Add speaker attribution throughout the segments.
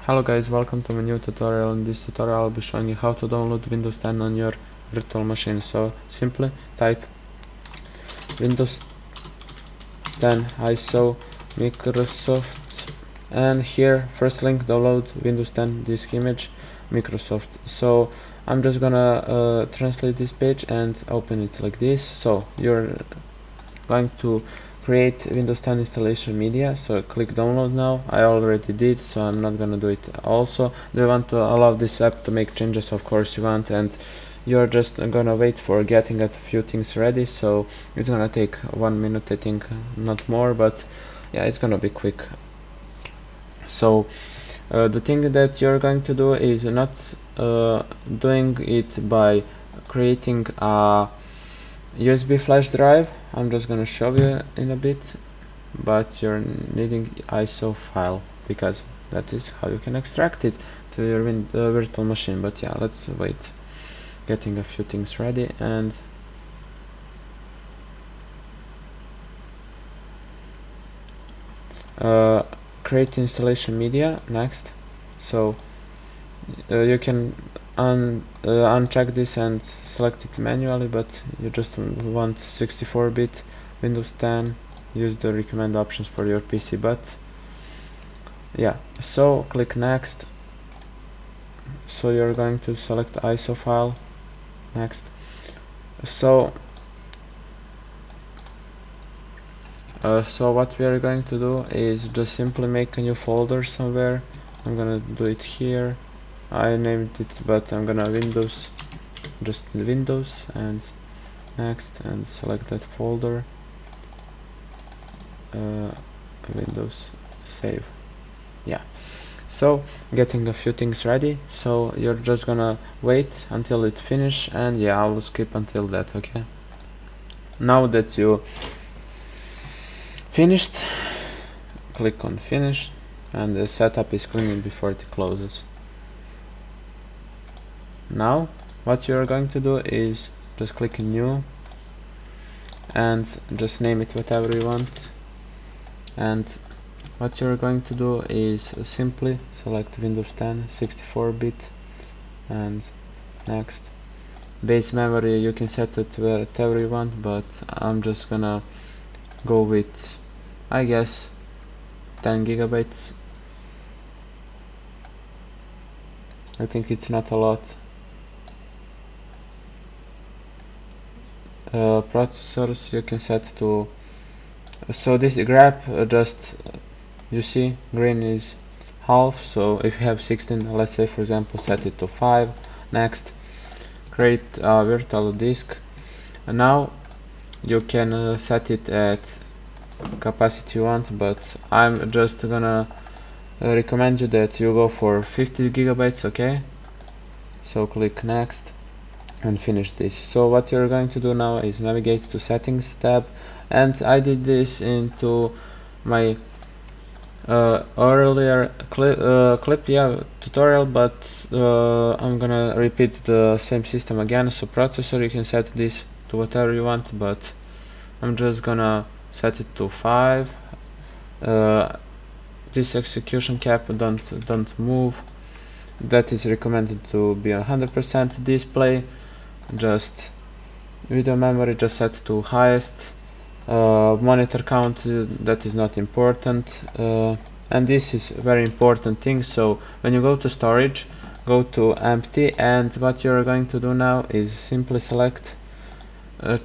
Speaker 1: Hello guys, welcome to my new tutorial. In this tutorial I'll be showing you how to download Windows 10 on your virtual machine. So simply type Windows 10 ISO Microsoft, and here first link, download Windows 10 disk image Microsoft. So I'm just gonna translate this page and open it like this. So you're going to create Windows 10 installation media, so click download now. I already did, so I'm not gonna do it. Also, do you want to allow this app to make changes? Of course you want, and you're just gonna wait for getting a few things ready, so it's gonna take 1 minute, I think, not more, but yeah, it's gonna be quick. So the thing that you're going to do is not doing it by creating a USB flash drive. I'm just gonna show you in a bit, but you're needing ISO file because that is how you can extract it to your virtual machine. But yeah, let's wait, getting a few things ready and create installation media next. So you can uncheck this and select it manually, but you just want 64-bit Windows 10. Use the recommend options for your PC, but yeah, so click next. So you're going to select ISO file next. So what we are going to do is just simply make a new folder somewhere. I'm gonna do it here. I named it, but I'm gonna just Windows and next, and select that folder, Windows save. Yeah, so getting a few things ready, so you're just gonna wait until it finish, and yeah, I will skip until that. Okay, now that you finished, click on finish, and the setup is cleaning before it closes. Now what you're going to do is just click new and just name it whatever you want, and what you're going to do is simply select Windows 10 64-bit and next. Base memory you can set it whatever you want, but I'm just gonna go with, I guess, 10 gigabytes. I think it's not a lot. Processors you can set to, so this grab just you see green is half, so if you have 16, let's say for example, set it to 5. Next, create a virtual disk, and now you can set it at capacity you want, but I'm just gonna recommend you that you go for 50 gigabytes. Okay, so click next and finish this. So what you're going to do now is navigate to settings tab, and I did this into my earlier clip, yeah, tutorial, but I'm gonna repeat the same system again. So processor, you can set this to whatever you want, but I'm just gonna set it to 5. This execution cap, don't move, that is recommended to be 100%. Display, just video memory, just set to highest. Monitor count, that is not important, and this is very important thing. So when you go to storage, go to empty, and what you're going to do now is simply select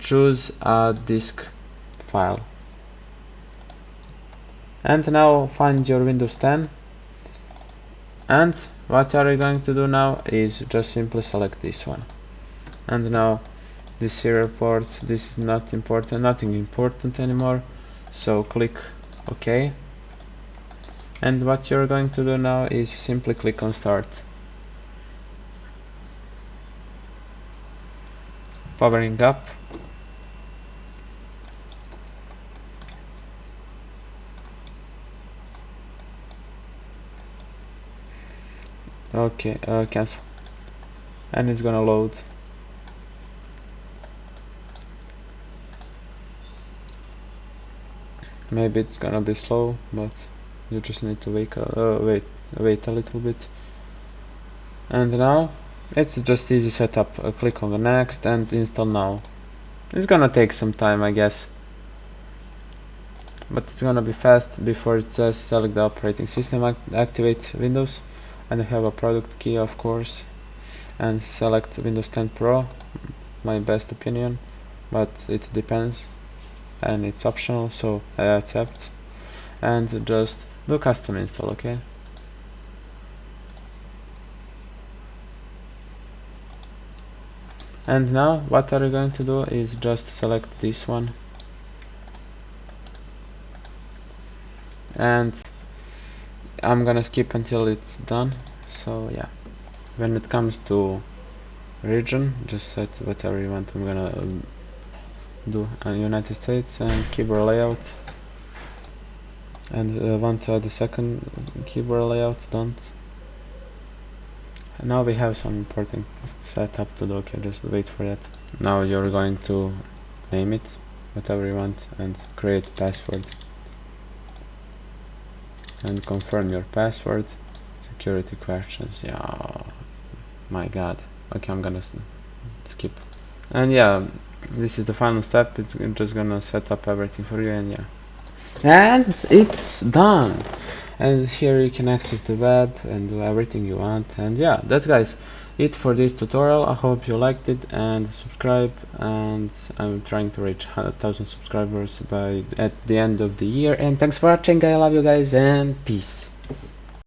Speaker 1: choose a disk file, and now find your Windows 10, and what are you going to do now is just simply select this one, and now this serial ports, this is not important, nothing important anymore, so click OK, and what you're going to do now is simply click on start. Powering up. Okay, cancel, and it's gonna load. Maybe it's gonna be slow, but you just need to wait. wait a little bit. And now it's just easy setup. Click on the next and install now. It's gonna take some time, I guess, but it's gonna be fast. Before it says select the operating system, activate Windows, and I have a product key, of course, and select Windows 10 Pro, my best opinion, but it depends and it's optional, so I accept, and just do custom install. Okay, and now what are you going to do is just select this one, and I'm gonna skip until it's done. So yeah, when it comes to region, just set whatever you want. I'm gonna do a United States, and keyboard layout, and want to add a second keyboard layout, don't. And now we have some important setup to do. Okay, just wait for that. Now you're going to name it whatever you want and create password and confirm your password. Security questions, yeah, my god. Okay, I'm gonna skip. And yeah, this is the final step. It's just gonna set up everything for you, and yeah, and it's done. And here you can access the web and do everything you want. And yeah, that's guys it for this tutorial. I hope you liked it, and subscribe, and I'm trying to reach 100,000 subscribers by at the end of the year. And thanks for watching. I love you guys, and peace.